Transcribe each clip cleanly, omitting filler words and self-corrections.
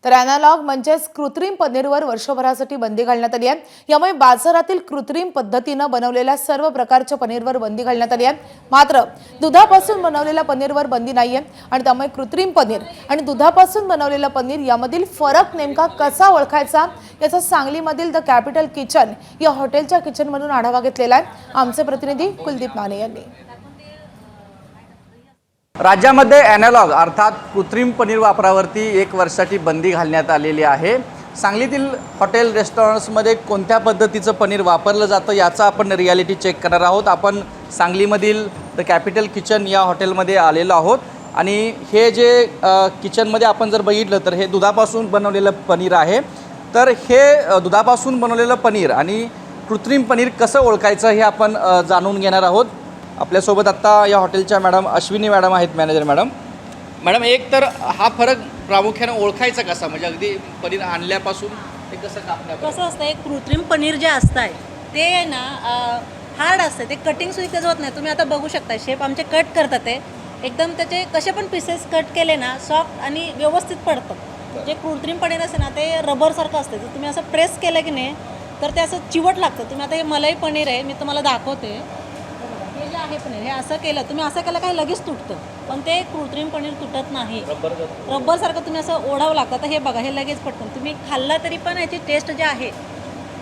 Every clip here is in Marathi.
तर अॅनालॉग म्हणजेच कृत्रिम पनीरवर वर्षभरासाठी बंदी घालण्यात आली आहे। यामुळे बाजारातील कृत्रिम पद्धतीनं बनवलेल्या सर्व प्रकारच्या पनीरवर बंदी घालण्यात आली आहे। मात्र दुधापासून बनवलेल्या पनीरवर बंदी नाहीये आणि त्यामुळे कृत्रिम पनीर आणि दुधापासून बनवलेलं पनीर यामधील फरक नेमका कसा ओळखायचा याचा सांगलीमधील द कॅपिटल किचन या हॉटेलच्या किचनमधून आढावा घेतलेला आहे आमचे प्रतिनिधी कुलदीप माने यांनी। राज्यामध्ये अॅनालॉग अर्थात कृत्रिम पनीर वापरावरती 1 वर्षाची बंदी घालण्यात आलेली आहे। सांगलीतील हॉटेल रेस्टॉरंट्समध्ये कोणत्या पद्धतीचं पनीर वापरलं जातं याचा आपण रियालिटी चेक करणार आहोत। आपण सांगलीमधील द कॅपिटल किचन या हॉटेलमध्ये आलेलो आहोत आणि हे जे किचनमध्ये आपण जर बघितलं तर हे दुधापासून बनवलेलं पनीर आहे। तर हे दुधापासून बनवलेलं पनीर आणि कृत्रिम पनीर कसं ओळखायचं हे आपण जाणून घेणार आहोत। आपल्यासोबत आत्ता या हॉटेलच्या मॅडम अश्विनी मॅडम आहेत, मॅनेजर मॅडम। मॅडम, एक तर हा फरक प्रामुख्याने ओळखायचा कसा, म्हणजे अगदी पनीर आणल्यापासून ते कसं कापण्यापर्यंत? कसं असतं, एक कृत्रिम पनीर जे असतं ते ना हार्ड असते, ते कटिंग सुद्धा त्याचं होत नाही। तुम्ही आता बघू शकता शेफ आमचे कट करतात ते एकदम त्याचे कसे पण पीसेस कट केले ना सॉफ्ट आणि व्यवस्थित पडतं। जे कृत्रिम पनीर असते ना ते रबरसारखं असते, जर तुम्ही असं प्रेस केलं की नाही तर ते असं चिवट लागतं। तुम्ही आता हे मलाई पनीर आहे, मी तुम्हाला दाखवते। हे जे आहे पनीर हे असं केलं, तुम्ही असं केलं काही लगेच तुटतं, पण ते कृत्रिम पनीर तुटत नाही। रबरसारखं तुम्ही असं ओढावं लागतं। तर हे बघा, हे लगेच पडतं, तुम्ही खाल्लं तरी पण याची टेस्ट जे आहे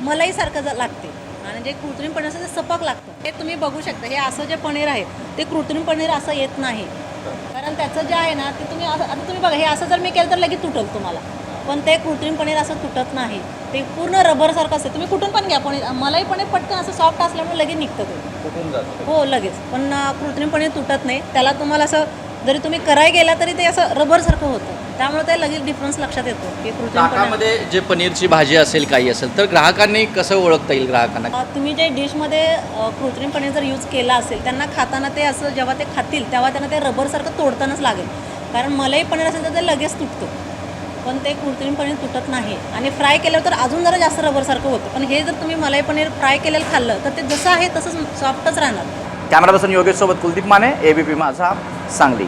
मलाईसारखं लागते आणि जे कृत्रिम पनीर असतं ते सपक लागतं। हे तुम्ही बघू शकता, हे असं जे पनीर आहे ते कृत्रिम पनीर असं येत नाही, कारण त्याचं जे आहे ना ते तुम्ही आता तुम्ही बघा, हे असं जर मी केलं तर लगेच तुटल तुम्हाला, पण ते कृत्रिम पनीर असं तुटत नाही, ते पूर्ण रबरसारखं असतं। तुम्ही कुठून पण घ्या पनीर, मलाई पनीर पटकन असं सॉफ्ट असल्यामुळे लगेच निघतं ते, कुठून जातं? हो लगेच, पण कृत्रिम पनीर तुटत नाही। त्याला तुम्हाला असं जरी तुम्ही कराय गेला तरी ते असं रबरसारखं होतं, त्यामुळे ते लगेच डिफरन्स लक्षात येतो की कृत्रिम पनीर। ताकामध्ये जे पनीरची भाजी असेल काही असेल तर ग्राहकांनी कसं ओळखता येईल ग्राहकांना? तुम्ही जे डिशमध्ये कृत्रिम पनीर जर यूज केला असेल, त्यांना खाताना ते असं जेव्हा ते खातील तेव्हा त्यांना ते रबरसारखं तोडतानाच लागेल, कारण मलाई पनीर असेल तर ते लगेच तुटतं, पण ते कृत्रिम पनीर तुटत नाही। आणि फ्राय केलं तर अजून जरा जास्त रबरसारखं होतं, पण हे जर तुम्ही मलाई पनीर फ्राय केलेलं खाल्लं तर ते जसं आहे तसंच सॉफ्टच राहणार। कॅमेरा पर्सन योगेश सोबत कुलदीप माने, एबीपी माझा, सांगली।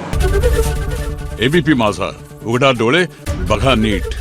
एबीपी माझा, उघडा डोळे बघा नीट।